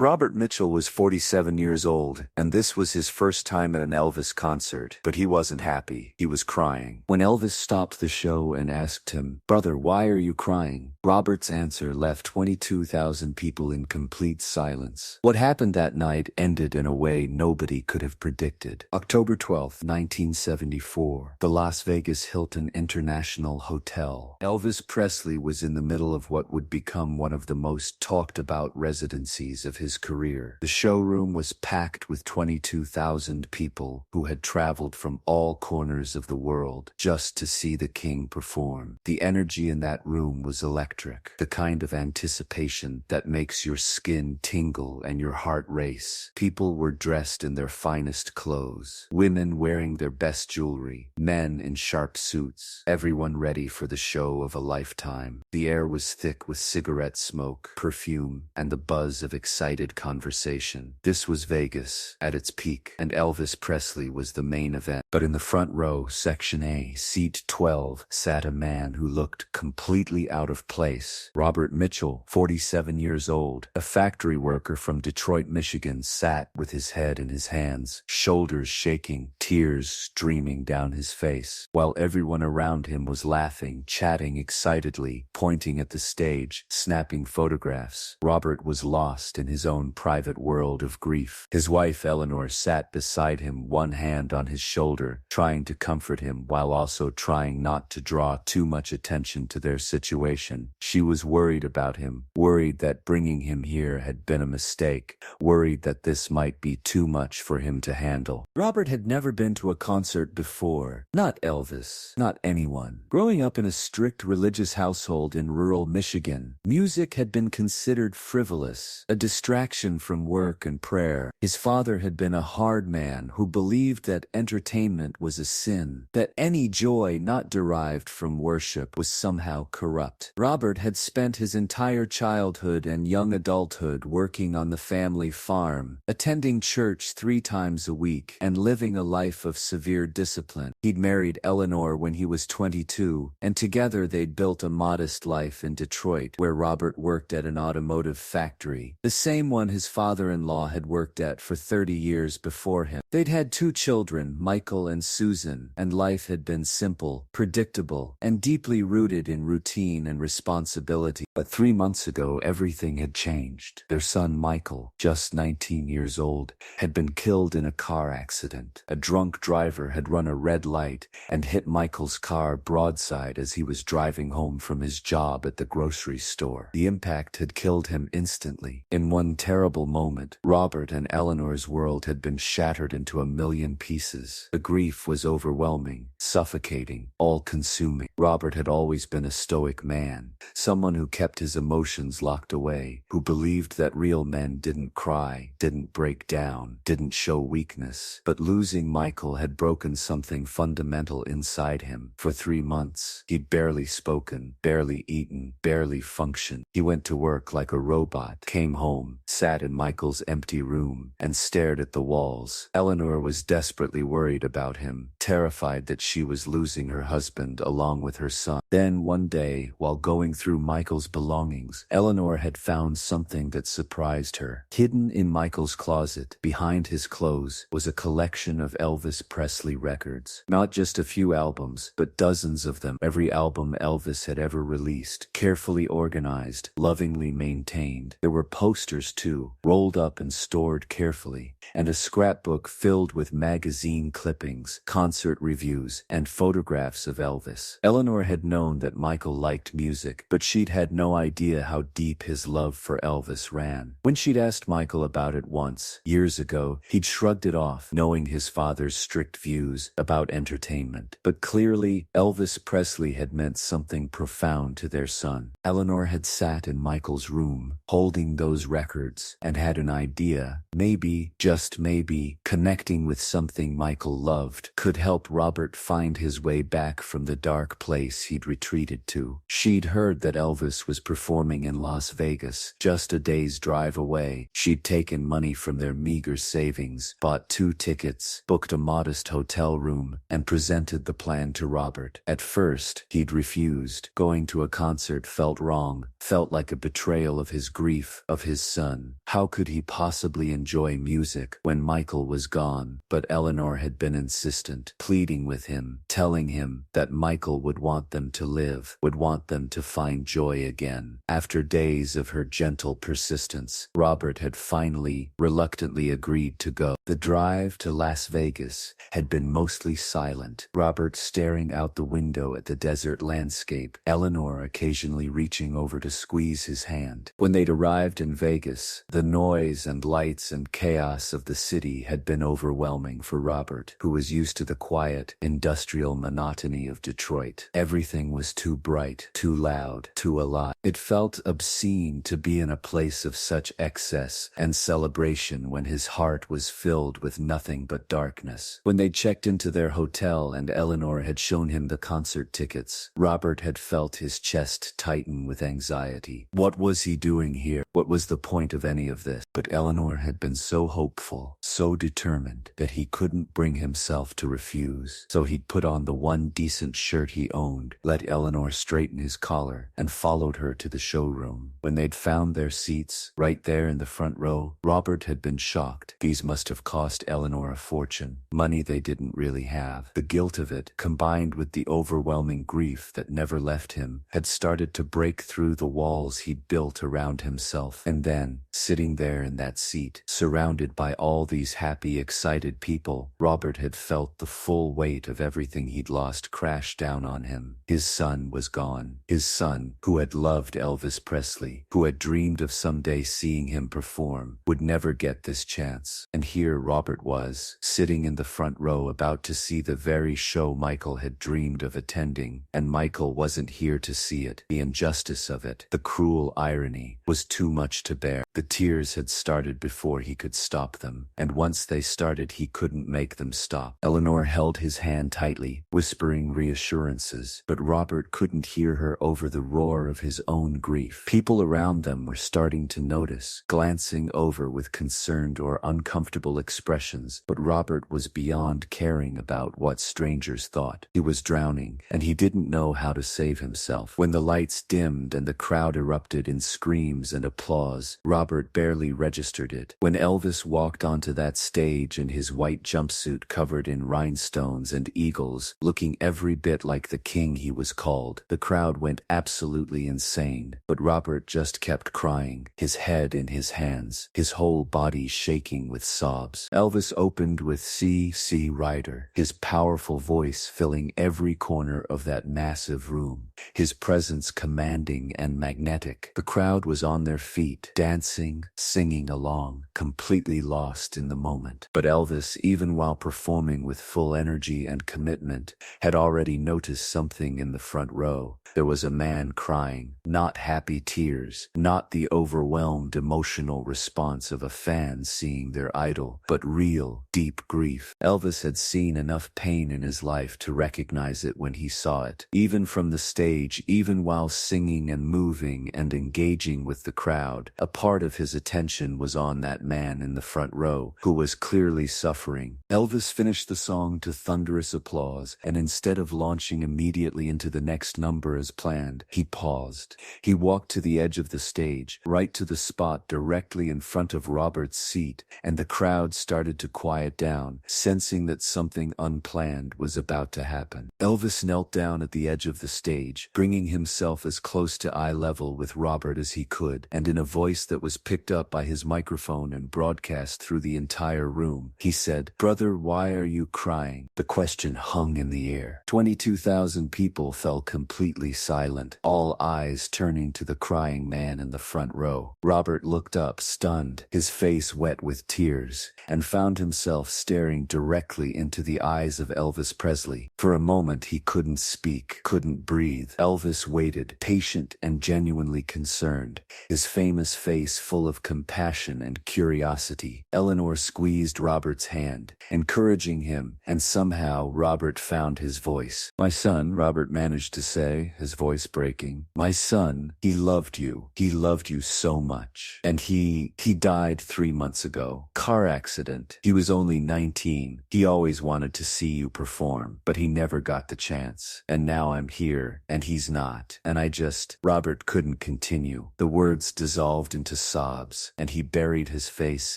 Robert Mitchell was 47 years old, and this was his first time at an Elvis concert. But he wasn't happy. He was crying. When Elvis stopped the show and asked him, "Brother, why are you crying?" Robert's answer left 22,000 people in complete silence. What happened that night ended in a way nobody could have predicted. October 12, 1974, the Las Vegas Hilton International Hotel. Elvis Presley was in the middle of what would become one of the most talked about residencies of his career. The showroom was packed with 22,000 people who had traveled from all corners of the world just to see the king perform. The energy in that room was electric, the kind of anticipation that makes your skin tingle and your heart race. People were dressed in their finest clothes, women wearing their best jewelry, men in sharp suits, everyone ready for the show of a lifetime. The air was thick with cigarette smoke, perfume, and the buzz of excited conversation. This was Vegas at its peak, and Elvis Presley was the main event. But in the front row, section A, seat 12, sat a man who looked completely out of place. Robert Mitchell, 47 years old, a factory worker from Detroit, Michigan, sat with his head in his hands, shoulders shaking, tears streaming down his face, while everyone around him was laughing, chatting excitedly, pointing at the stage, snapping photographs. Robert was lost in his own private world of grief. His wife Eleanor sat beside him, one hand on his shoulder, trying to comfort him while also trying not to draw too much attention to their situation. She was worried about him, worried that bringing him here had been a mistake, worried that this might be too much for him to handle. Robert had never been to a concert before. Not Elvis, not anyone. Growing up in a strict religious household in rural Michigan, music had been considered frivolous, a distraction from work and prayer. His father had been a hard man who believed that entertainment was a sin, that any joy not derived from worship was somehow corrupt. Robert had spent his entire childhood and young adulthood working on the family farm, attending church 3 times a week, and living a life of severe discipline. He'd married Eleanor when he was 22, and together they'd built a modest life in Detroit, where Robert worked at an automotive factory, the same one his father-in-law had worked at for 30 years before him. They'd had 2 children, Michael and Susan, and life had been simple, predictable, and deeply rooted in routine and responsibility. But 3 months ago, everything had changed. Their son Michael, just 19 years old, had been killed in a car accident. A drunk driver had run a red light and hit Michael's car broadside as he was driving home from his job at the grocery store. The impact had killed him instantly. In one terrible moment, Robert and Eleanor's world had been shattered into a million pieces. The grief was overwhelming, suffocating, all-consuming. Robert had always been a stoic man, someone who kept his emotions locked away, who believed that real men didn't cry, didn't break down, didn't show weakness. But losing Michael had broken something fundamental inside him. For 3 months, he'd barely spoken, barely eaten, barely functioned. He went to work like a robot, came home, sat in Michael's empty room, and stared at the walls. Eleanor was desperately worried about him, terrified that she was losing her husband along with her son. Then one day, while going through Michael's belongings, Eleanor had found something that surprised her. Hidden in Michael's closet, behind his clothes, was a collection of Elvis Presley records. Not just a few albums, but dozens of them. Every album Elvis had ever released, carefully organized, lovingly maintained. There were posters too, rolled up and stored carefully, and a scrapbook filled with magazine clippings, concert reviews, and photographs of Elvis. Eleanor had known that Michael liked music, but she'd had no idea how deep his love for Elvis ran. When she'd asked Michael about it once, years ago, he'd shrugged it off, knowing his father's strict views about entertainment. But clearly, Elvis Presley had meant something profound to their son. Eleanor had sat in Michael's room, holding those records, and had an idea, maybe, just maybe, connecting with something Michael loved loved could help Robert find his way back from the dark place he'd retreated to. She'd heard that Elvis was performing in Las Vegas, just a day's drive away. She'd taken money from their meager savings, bought 2 tickets, booked a modest hotel room, and presented the plan to Robert. At first, he'd refused. Going to a concert felt wrong, felt like a betrayal of his grief, of his son. How could he possibly enjoy music when Michael was gone? But Eleanor had been insistent, pleading with him, telling him that Michael would want them to live, would want them to find joy again. After days of her gentle persistence, Robert had finally, reluctantly agreed to go. The drive to Las Vegas had been mostly silent. Robert staring out the window at the desert landscape, Eleanor occasionally reaching over to squeeze his hand. When they'd arrived in Vegas, the noise and lights and chaos of the city had been overwhelming for Robert, who was used to the quiet, industrial monotony of Detroit. Everything was too bright, too loud, too alive. It felt obscene to be in a place of such excess and celebration when his heart was filled with nothing but darkness. When they checked into their hotel and Eleanor had shown him the concert tickets, Robert had felt his chest tighten with anxiety. What was he doing here? What was the point of any of this? But Eleanor had been so hopeful, so determined, that he couldn't bring himself to refuse. So he'd put on the one decent shirt he owned, let Eleanor straighten his collar, and followed her to the showroom. When they'd found their seats, right there in the front row, Robert had been shocked. These must have cost Eleanor a fortune, money they didn't really have. The guilt of it, combined with the overwhelming grief that never left him, had started to break through the walls he'd built around himself. And then, sitting there in that seat, surrounded by all these happy, excited people, Robert had felt the full weight of everything he'd lost crash down on him. His son was gone. His son, who had loved Elvis Presley, who had dreamed of someday seeing him perform, would never get this chance. And here Robert was, sitting in the front row about to see the very show Michael had dreamed of attending, and Michael wasn't here to see it. The injustice of it, the cruel irony, was too much to bear. The tears had started before he could stop them, and once they started he couldn't make them stop. Eleanor held his hand tightly, whispering reassurances, but Robert couldn't hear her over the roar of his own grief. People around them were starting to notice, glancing over with concerned or uncomfortable expressions, but Robert was beyond caring about what strangers thought. He was drowning, and he didn't know how to save himself. When the lights dimmed and the crowd erupted in screams and applause, Robert barely registered it. When Elvis walked onto that stage in his white jumpsuit covered in rhinestones and eagles, looking every bit like the king he was called, the crowd went absolutely insane. But Robert just kept crying, his head in his hands, his whole body shaking with sobs. Elvis opened with C.C. Ryder, his powerful voice filling every corner of that massive room, his presence commanding and magnetic. The crowd was on their feet, dancing, singing along, completely lost in the moment. But Elvis, even while performing with full energy and commitment, had already noticed something in the front row. There was a man crying, not happy tears, not the overwhelmed emotional response of a fan seeing their idol, but real, deep grief. Elvis had seen enough pain in his life to recognize it when he saw it. Even from the stage, even while singing and moving and engaging with the crowd, a part of his attention was on that man in the front row, who was clearly suffering. Elvis finished the song to thunderous applause, and instead of launching immediately into the next number as planned, he paused. He walked to the edge of the stage, right to the spot directly in front of Robert's seat, and the crowd started to quiet down, sensing that something unplanned was about to happen. Elvis knelt down at the edge of the stage, bringing himself as close to eye level with Robert as he could, and in a voice that was picked up by his microphone and broadcast through the entire room, he said, "Brother, why are you crying?" The question hung in the air. 22,000 people fell completely silent, all eyes turning to the crying man in the front row. Robert looked up, stunned, his face wet with tears, and found himself staring directly into the eyes of Elvis Presley. For a moment he couldn't speak, couldn't breathe. Elvis waited, patient and genuinely concerned, his famous face full of compassion and curiosity. Eleanor squeezed Robert's hand, encouraging him, and somehow Robert found his voice. "My son," Robert managed to say, his voice breaking. "My son, he loved you. He loved you so much. And he died 3 months ago. Car accident. He was only 19. He always wanted to see you perform, but he never got the chance. And now I'm here, and he's not. And I just—" Robert couldn't continue. The words dissolved into sobs, and he buried his face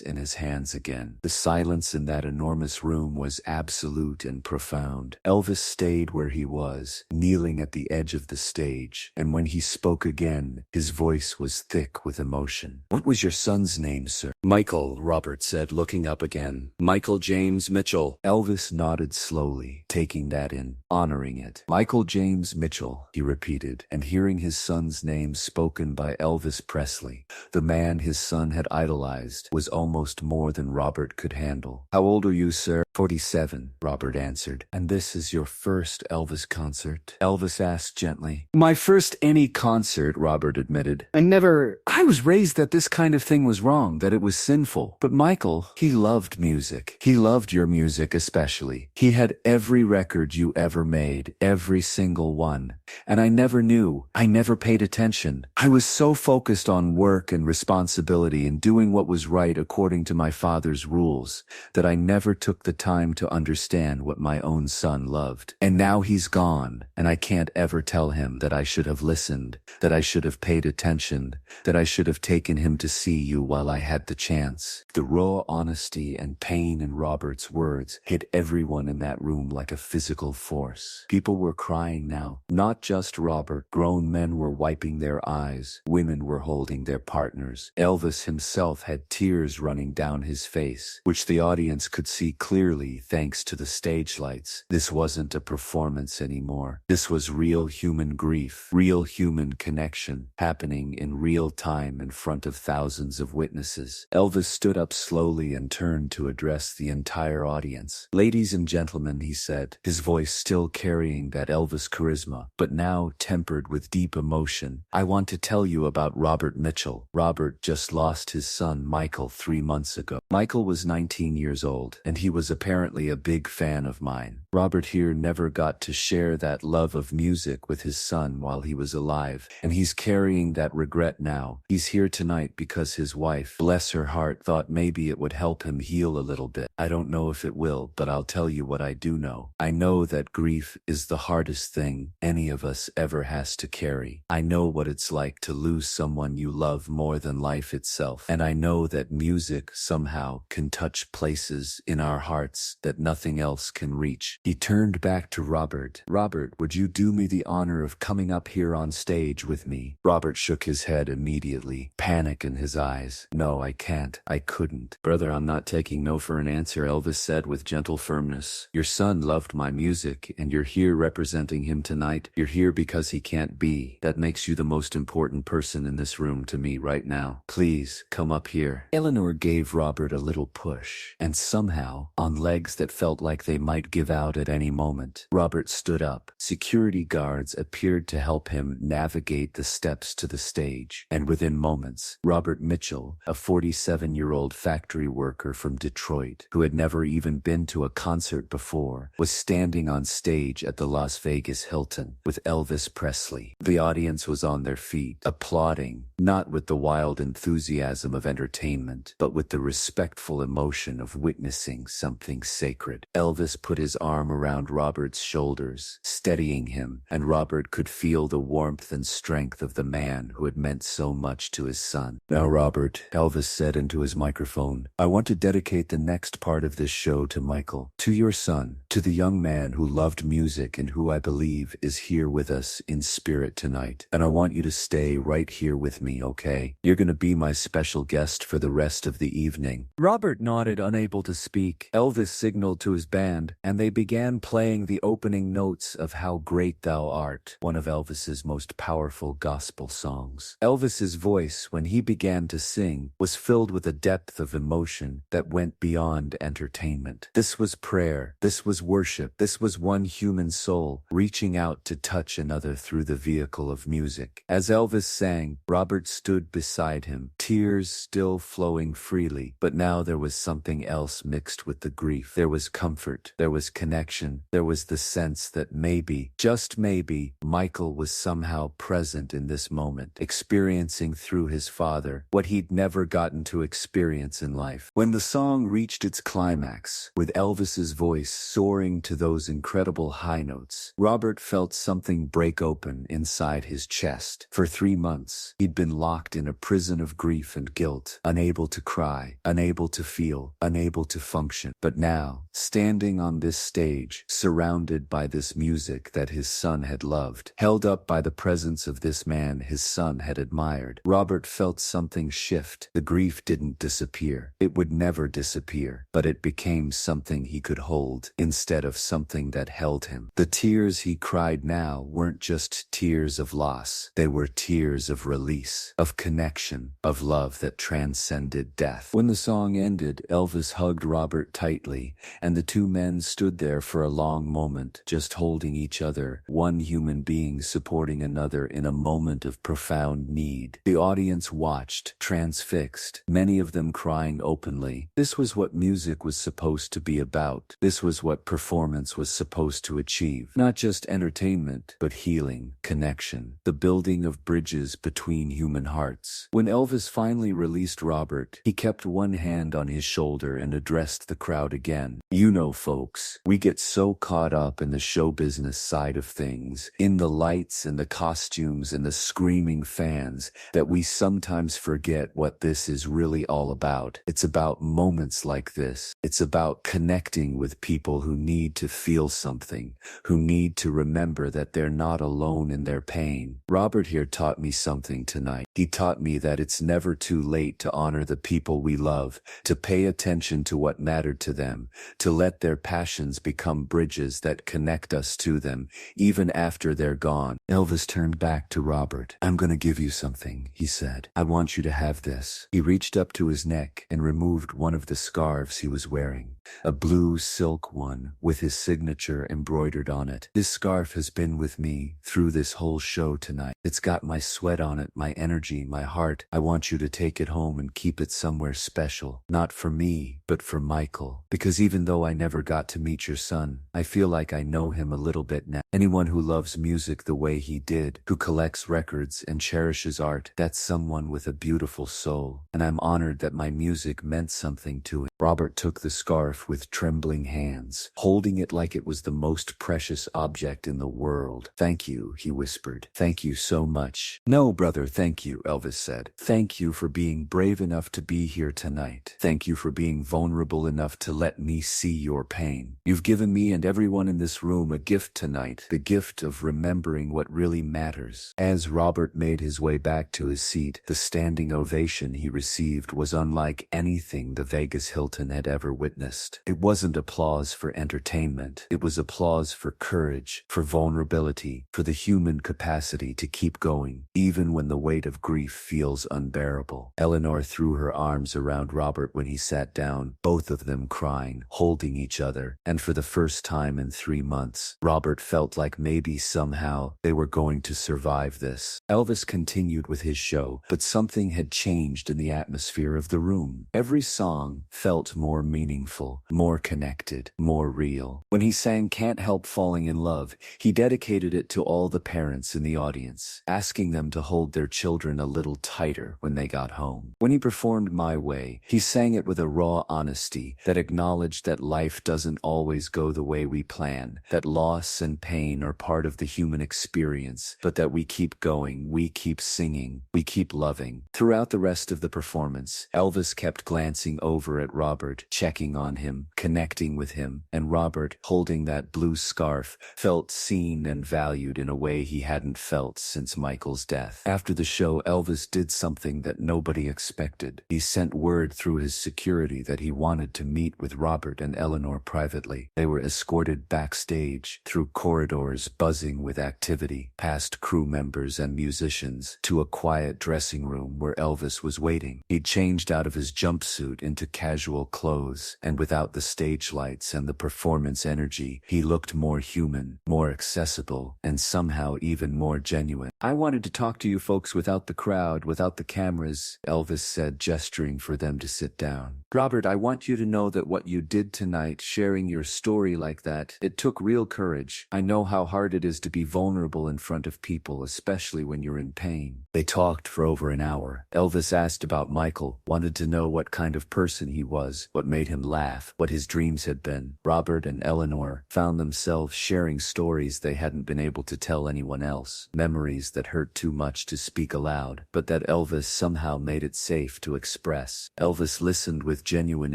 in his hands again. The silence in that enormous room was absolute and profound. Elvis stayed where he was, kneeling at the edge of the stage, and when he spoke again, his voice was thick with emotion. "What was your son's name, sir?" "Michael," Robert said, looking up again. "Michael James Mitchell." Elvis nodded slowly, taking that in, honoring it. "Michael James Mitchell," he repeated, and hearing his son's name spoken by Elvis Presley, the man his son had idolized, was almost more than Robert could handle. "How old are you, sir?" 47, Robert answered. "And this is your first Elvis concert?" Elvis asked gently. "My first any concert," Robert admitted. I was raised that this kind of thing was wrong, that it was sinful. But Michael, he loved music. He loved your music especially. He had every record you ever made, every single one. And I never knew. I never paid attention. I was so focused on work and responsibility and doing what was right according to my father's rules that I never took the time to understand what my own son loved. And now he's gone, and I can't ever tell him that I should have listened, that I should have paid attention, that I should have taken him to see you while I had the chance." The raw honesty and pain in Robert's words hit everyone in that room like a physical force. People were crying now. Not just Robert. Grown men were wiping their eyes. Women were holding their partners. Elvis himself had tears running down his face, which the audience could see clearly thanks to the stage lights. This wasn't a performance anymore. This was real human grief, real human connection, happening in real time in front of thousands of witnesses. Elvis stood up slowly and turned to address the entire audience. "Ladies and gentlemen," he said, his voice still carrying that Elvis charisma, but now tempered with deep emotion, "I want to tell you about Robert Mitchell. Robert just lost his son Michael 3 months ago. Michael was 19 years old, and he was apparently a big fan of mine. Robert here never got to share that love of music with his son while he was alive, and he's carrying that regret now. He's here tonight because his wife, bless her heart, thought maybe it would help him heal a little bit. I don't know if it will, but I'll tell you what I do know. I know that grief is the hardest thing any of us ever has to carry. I know what it's like to lose someone you love more than life itself, and I know that music somehow can touch places in our hearts that nothing else can reach." He turned back to Robert. "Robert, would you do me the honor of coming up here on stage with me?" Robert shook his head immediately, panic in his eyes. "No, I can't. I couldn't." "Brother, I'm not taking no for an answer," Elvis said with gentle firmness. "Your son loved my music, and you're here representing him tonight. You're here because he can't be. That makes you the most important person in this room to me right now. Please, come up here." Eleanor gave Robert a little push, and somehow, on legs that felt like they might give out at any moment, Robert stood up. Security guards appeared to help him navigate the steps to the stage, and within moments, Robert Mitchell, a 47-year-old factory worker from Detroit, who had never even been to a concert before, was standing on stage at the Las Vegas Hilton with Elvis Presley. The audience was on their feet, applauding, not with the wild enthusiasm of entertainment, but with the respectful emotion of witnessing something sacred. Elvis put his arm around Robert's shoulders, steadying him, and Robert could feel the warmth and strength of the man who had meant so much to his son. "Now, Robert," Elvis said into his microphone, "I want to dedicate the next part of this show to Michael, to your son, to the young man who loved music and who I believe is here with us in spirit tonight. And I want you to stay right here with me, okay? You're going to be my special guest for the rest of the evening. sing. Robert nodded, unable to speak. Elvis signaled to his band, and they began playing the opening notes of How Great Thou Art, one of Elvis's most powerful gospel songs. Elvis's voice, when he began to sing, was filled with a depth of emotion that went beyond entertainment. This was prayer. This was worship. This was one human soul reaching out to touch another through the vehicle of music. As Elvis sang, Robert stood beside him, tears still flowing freely, but now there was something else mixed with the grief. There was comfort. There was connection. There was the sense that maybe, just maybe, Michael was somehow present in this moment, experiencing through his father what he'd never gotten to experience in life. When the song reached its climax, with Elvis's voice soaring to those incredible high notes, Robert felt something break open inside his chest. For 3 months, he'd been locked in a prison of grief and guilt, unable to cry, unable to feel, unable to function. But now, standing on this stage, surrounded by this music that his son had loved, held up by the presence of this man his son had admired, Robert felt something shift. The grief didn't disappear. It would never disappear, but it became something he could hold instead of something that held him. The tears he cried now weren't just tears of loss. They were tears of release, of connection, of love that transcended death. When the song ended, Elvis hugged Robert tightly, and the two men stood there for a long moment, just holding each other, one human being supporting another in a moment of profound need. The audience watched, transfixed, many of them crying openly. This was what music was supposed to be about. This was what performance was supposed to achieve. Not just entertainment, but healing, connection, the building of bridges between human hearts. When Elvis finally released Robert, he kept one hand on his shoulder and addressed the crowd again. You know, folks, we get so caught up in the show business side of things, in the lights and the costumes and the screaming fans, that we sometimes forget what this is really all about. It's about moments like this. It's about connecting with people who need to feel something, who need to remember that they're not alone in their pain. Robert here taught me something tonight. He taught me that it's never too late to honor the people we love, to pay attention to what mattered to them, to let their passions become bridges that connect us to them, even after they're gone. Elvis turned back to Robert. I'm gonna give you something, he said. I want you to have this. He reached up to his neck and removed one of the scarves he was wearing, a blue silk one with his signature embroidered on it. This scarf has been with me through this whole show tonight. It's got my sweat on it, my energy, my heart. I want you to take it home and keep it somewhere special. Not for me, but for Michael. Because even though I never got to meet your son, I feel like I know him a little bit now. Anyone who loves music the way he did, who collects records and cherishes art, that's someone with a beautiful soul. And I'm honored that my music meant something to him. Robert took the scarf with trembling hands, holding it like it was the most precious object in the world. Thank you, he whispered. Thank you so much. No, brother, thank you, Elvis said. Thank you for being brave enough to be here tonight. Thank you for being vulnerable enough to let me see your pain. You've given me and everyone in this room a gift tonight, the gift of remembering what really matters. As Robert made his way back to his seat, the standing ovation he received was unlike anything the Vegas Hilton had ever witnessed. It wasn't applause for entertainment. It was applause for courage, for vulnerability, for the human capacity to keep going, even when the weight of grief feels unbearable. Eleanor threw her arms around Robert when he sat down, both of them crying, holding each other, and for the first time in 3 months, Robert felt like maybe somehow they were going to survive this. Elvis continued with his show, but something had changed in the atmosphere of the room. Every song felt more meaningful, more connected, more real. When he sang Can't Help Falling in Love, he dedicated it to all the parents in the audience, asking them to hold their children a little tighter when they got home. When he performed My Way, he sang it with a raw honesty that acknowledged that life doesn't always go the way we plan, that loss and pain are part of the human experience, but that we keep going, we keep singing, we keep loving. Throughout the rest of the performance, Elvis kept glancing over at Robert, checking on him, connecting with him, and Robert, holding that blue scarf, felt seen and valued in a way he hadn't felt since since Michael's death. After the show, Elvis did something that nobody expected. He sent word through his security that he wanted to meet with Robert and Eleanor privately. They were escorted backstage, through corridors buzzing with activity, past crew members and musicians, to a quiet dressing room where Elvis was waiting. He changed out of his jumpsuit into casual clothes, and without the stage lights and the performance energy, he looked more human, more accessible, and somehow even more genuine. "I wanted to talk to you folks without the crowd, without the cameras," Elvis said, gesturing for them to sit down. "Robert, I want you to know that what you did tonight, sharing your story like that, it took real courage. I know how hard it is to be vulnerable in front of people, especially when you're in pain." They talked for over an hour. Elvis asked about Michael, wanted to know what kind of person he was, what made him laugh, what his dreams had been. Robert and Eleanor found themselves sharing stories they hadn't been able to tell anyone else, memories that hurt too much to speak aloud, but that Elvis somehow made it safe to express. Elvis listened with genuine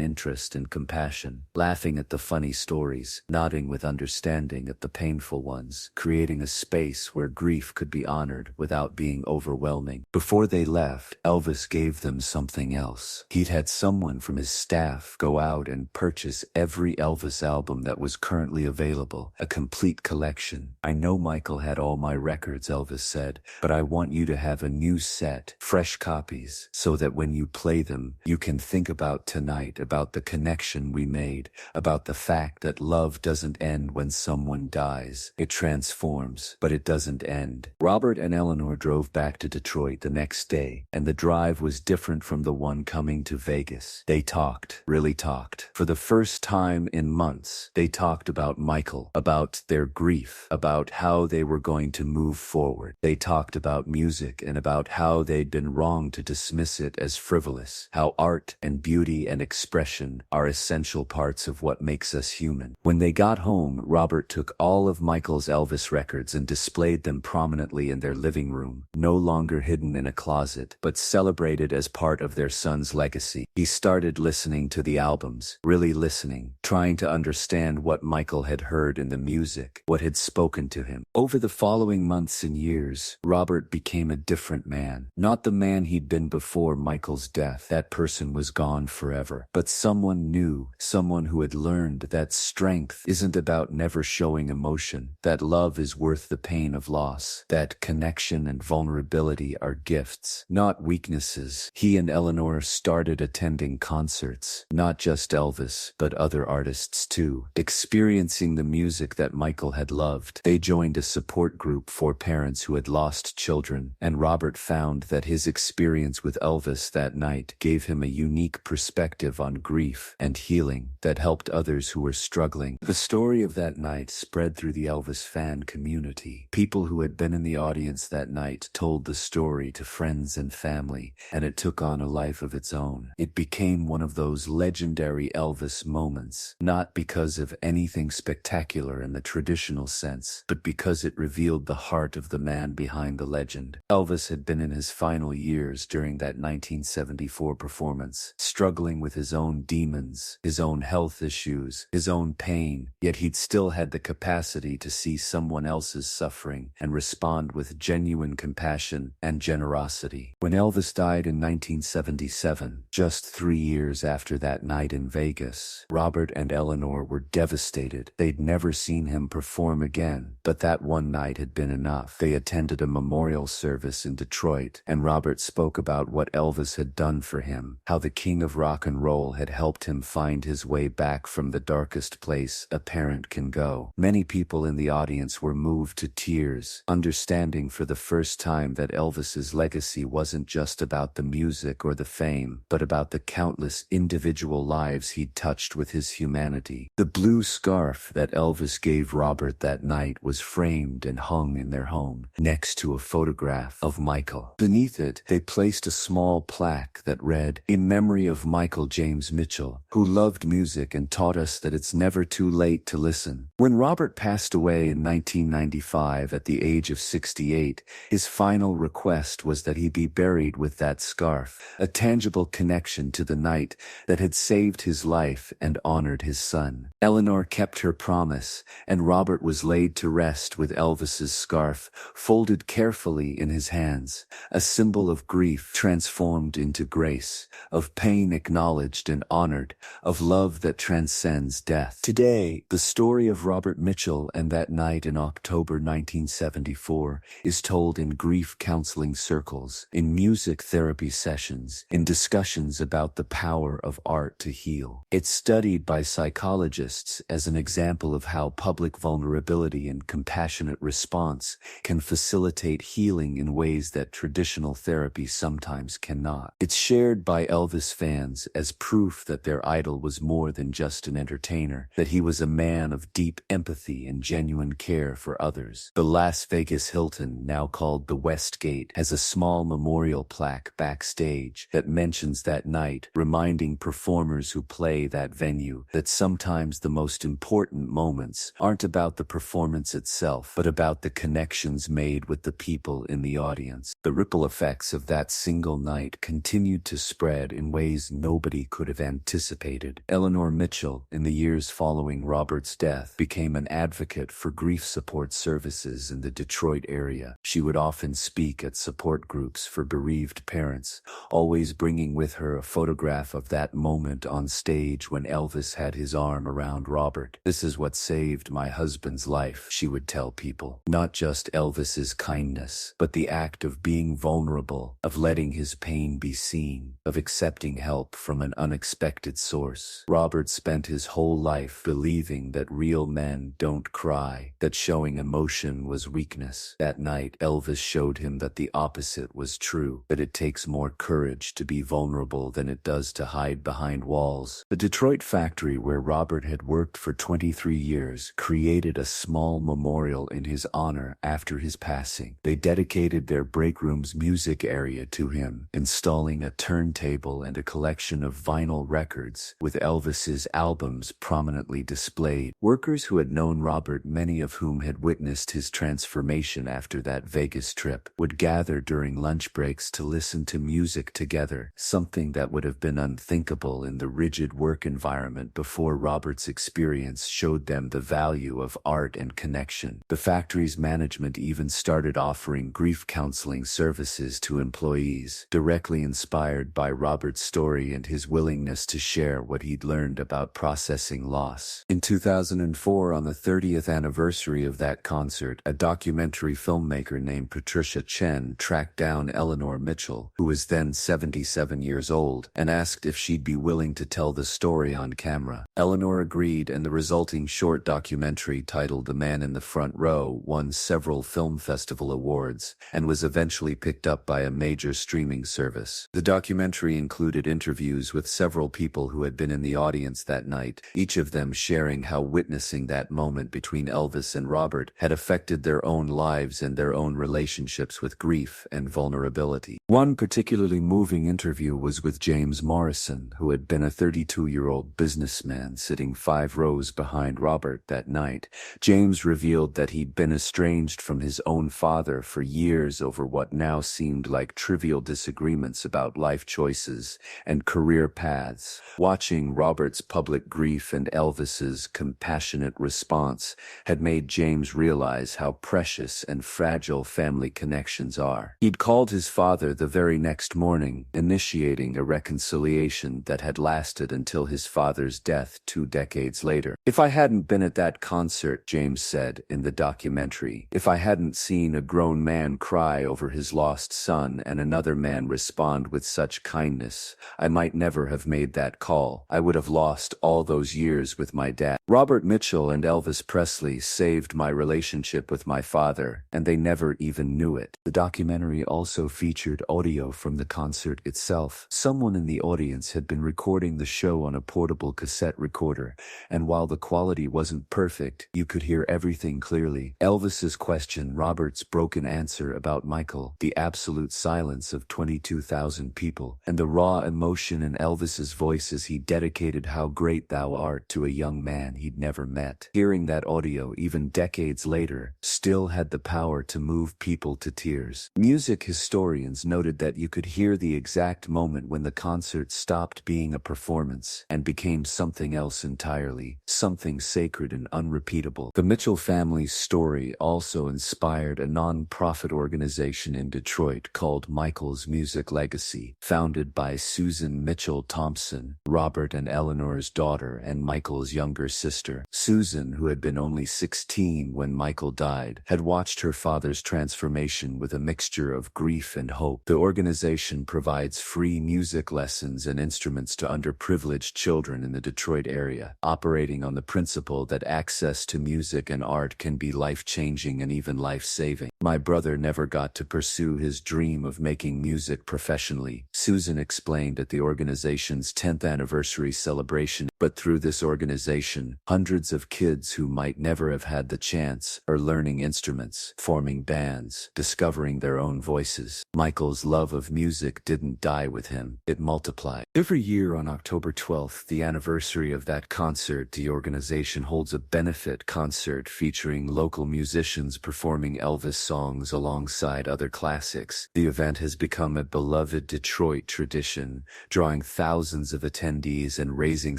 interest and compassion, laughing at the funny stories, nodding with understanding at the painful ones, creating a space where grief could be honored without being overwhelming. Before they left, Elvis gave them something else. He'd had someone from his staff go out and purchase every Elvis album that was currently available, a complete collection. "I know Michael had all my records," Elvis said, "but I want you to have a new set, fresh copies, so that when you play them, you can think about tonight, about the connection we made, about the fact that love doesn't end when someone dies. It transforms, but it doesn't end." Robert and Eleanor drove back to Detroit the next day, and the drive was different from the one coming to Vegas. They talked, really talked. For the first time in months, they talked about Michael, about their grief, about how they were going to move forward. They talked about music and about how they'd been wrong to dismiss it as frivolous, how art and beauty and expression are essential parts of what makes us human. When they got home, Robert took all of Michael's Elvis records and displayed them prominently in their living room, no longer hidden in a closet, but celebrated as part of their son's legacy. He started listening to the albums, really listening, trying to understand what Michael had heard in the music, what had spoken to him. Over the following months and years, Robert became a different man. Not the man he'd been before Michael's death. That person was gone forever. But someone new, someone who had learned that strength isn't about never showing emotion, that love is worth the pain of loss, that connection and vulnerability are gifts, not weaknesses. He and Eleanor started attending concerts, not just Elvis, but other artists too, experiencing the music that Michael had loved. They joined a support group for parents who had lost children, and Robert found that his experience with Elvis that night gave him a unique perspective on grief and healing that helped others who were struggling. The story of that night spread through the Elvis fan community. People who had been in the audience that night told the story to friends and family, and it took on a life of its own. It became one of those legendary Elvis moments, not because of anything spectacular in the traditional sense, but because it revealed the heart of the man behind the legend. Elvis had been in his final years during that 1974 performance, struggling with his own demons, his own health issues, his own pain, yet he'd still had the capacity to see someone else's suffering and respond with genuine compassion and generosity. When Elvis died in 1977, just 3 years after that night in Vegas, Robert and Eleanor were devastated. They'd never seen him perform again, but that one night had been enough. They attended a memorial service in Detroit, and Robert spoke about what Elvis had done for him, how the king of rock and roll had helped him find his way back from the darkest place a parent can go. Many people in the audience were moved to tears, understanding for the first time that Elvis's legacy wasn't just about the music or the fame, but about the countless individual lives he'd touched with his humanity. The blue scarf that Elvis gave Robert that night was framed and hung in their home, next to a photograph of Michael. Beneath it, they placed a small plaque that read, "In memory of Michael Michael James Mitchell, who loved music and taught us that it's never too late to listen. When Robert passed away in 1995 at the age of 68, his final request was that he be buried with that scarf, a tangible connection to the night that had saved his life and honored his son. Eleanor kept her promise, and Robert was laid to rest with Elvis's scarf folded carefully in his hands, a symbol of grief transformed into grace, of pain acknowledged and honored, of love that transcends death. Today, the story of Robert Mitchell and that night in October 1974 is told in grief counseling circles, in music therapy sessions, in discussions about the power of art to heal. It's studied by psychologists as an example of how public vulnerability and compassionate response can facilitate healing in ways that traditional therapy sometimes cannot. It's shared by Elvis fans as proof that their idol was more than just an entertainer, that he was a man of deep empathy and genuine care for others. The Las Vegas Hilton, now called the Westgate, has a small memorial plaque backstage that mentions that night, reminding performers who play that venue that sometimes the most important moments aren't about the performance itself, but about the connections made with the people in the audience. The ripple effects of that single night continued to spread in ways nobody could have anticipated. Eleanor Mitchell, in the years following Robert's death, became an advocate for grief support services in the Detroit area. She would often speak at support groups for bereaved parents, always bringing with her a photograph of that moment on stage when Elvis had his arm around Robert. "This is what saved my husband's life," she would tell people. Not just Elvis's kindness, but the act of being vulnerable, of letting his pain be seen, of accepting help from an unexpected source. Robert spent his whole life believing that real men don't cry, that showing emotion was weakness. That night, Elvis showed him that the opposite was true, that it takes more courage to be vulnerable than it does to hide behind walls. The Detroit factory where Robert had worked for 23 years created a small memorial in his honor after his passing. They dedicated their break room's music area to him, installing a turntable and a collection of vinyl records, with Elvis's albums prominently displayed. Workers who had known Robert, many of whom had witnessed his transformation after that Vegas trip, would gather during lunch breaks to listen to music together, something that would have been unthinkable in the rigid work environment before Robert's experience showed them the value of art and connection. The factory's management even started offering grief counseling services to employees, directly inspired by Robert's story and his willingness to share what he'd learned about processing loss. In 2004, on the 30th anniversary of that concert, a documentary filmmaker named Patricia Chen tracked down Eleanor Mitchell, who was then 77 years old, and asked if she'd be willing to tell the story on camera. Eleanor agreed, and the resulting short documentary titled The Man in the Front Row won several film festival awards and was eventually picked up by a major streaming service. The documentary included interviews with several people who had been in the audience that night, each of them sharing how witnessing that moment between Elvis and Robert had affected their own lives and their own relationships with grief and vulnerability. One particularly moving interview was with James Morrison, who had been a 32-year-old businessman sitting 5 rows behind Robert that night. James revealed that he'd been estranged from his own father for years over what now seemed like trivial disagreements about life choices and career paths. Watching Robert's public grief and Elvis's compassionate response had made James realize how precious and fragile family connections are. He'd called his father the very next morning, initiating a reconciliation that had lasted until his father's death 2 decades later. "If I hadn't been at that concert," James said in the documentary, "if I hadn't seen a grown man cry over his lost son and another man respond with such kindness, I might never have made that call. I would have lost all those years with my dad." Robert Mitchell and Elvis Presley saved my relationship with my father, and they never even knew it. The documentary also featured audio from the concert itself. Someone in the audience had been recording the show on a portable cassette recorder, and while the quality wasn't perfect, you could hear everything clearly. Elvis's question, Robert's broken answer about Michael, the absolute silence of 22,000 people, and the raw emotion passion in Elvis's voice as he dedicated How Great Thou Art to a young man he'd never met. Hearing that audio even decades later still had the power to move people to tears. Music historians noted that you could hear the exact moment when the concert stopped being a performance and became something else entirely, something sacred and unrepeatable. The Mitchell family's story also inspired a non-profit organization in Detroit called Michael's Music Legacy, founded by Susan Mitchell Thompson, Robert and Eleanor's daughter and Michael's younger sister. Susan, who had been only 16 when Michael died, had watched her father's transformation with a mixture of grief and hope. The organization provides free music lessons and instruments to underprivileged children in the Detroit area, operating on the principle that access to music and art can be life-changing and even life-saving. My brother never got to pursue his dream of making music professionally, Susan explained at the organization's 10th anniversary celebration. But through this organization, hundreds of kids who might never have had the chance are learning instruments, forming bands, discovering their own voices. Michael's love of music didn't die with him, it multiplied. Every year on October 12th, the anniversary of that concert, the organization holds a benefit concert featuring local musicians performing Elvis songs alongside other classics. The event has become a beloved Detroit tradition, drawing thousands of attendees and raising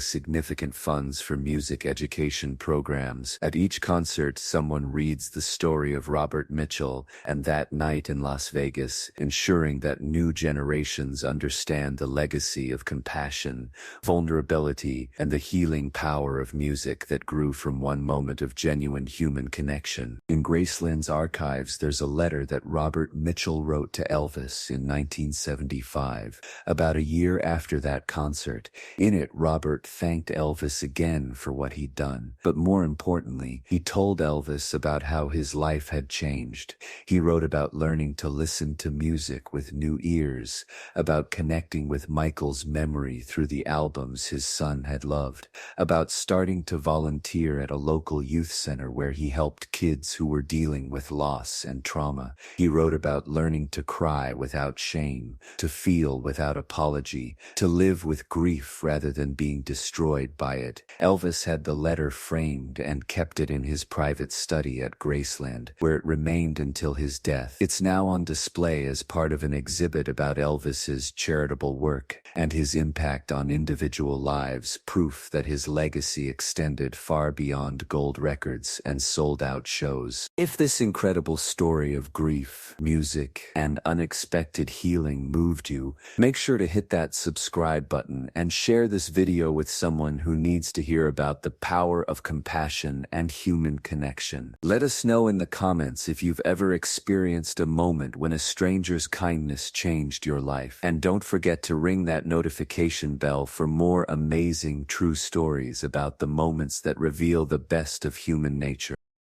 significant funds for music education programs. At each concert, someone reads the story of Robert Mitchell and that night in Las Vegas, ensuring that new generations understand the legacy of compassion, vulnerability, and the healing power of music that grew from one moment of genuine human connection. In Graceland's archives, there's a letter that Robert Mitchell wrote to Elvis in 1975, about a year after that concert. In it, Robert thanked Elvis again for what he'd done, but more importantly, he told Elvis about how his life had changed. He wrote about learning to listen to music with new ears, about connecting with Michael's memory through the albums his son had loved, about starting to volunteer at a local youth center where he helped kids who were dealing with loss and trauma. He wrote about learning to cry without shame, to feel without apology, to live with grief rather than being destroyed by it. Elvis had the letter framed and kept it in his private study at Graceland, where it remained until his death. It's now on display as part of an exhibit about Elvis's charitable work and his impact on individual lives, proof that his legacy extended far beyond gold records and sold-out shows. If this incredible story of grief, music, and unexpected healing moved you, make sure to hit that subscribe button and share this video with someone who needs to hear about the power of compassion and human connection. Let us know in the comments if you've ever experienced a moment when a stranger's kindness changed your life. And don't forget to ring that notification bell for more amazing true stories about the moments that reveal the best of human nature.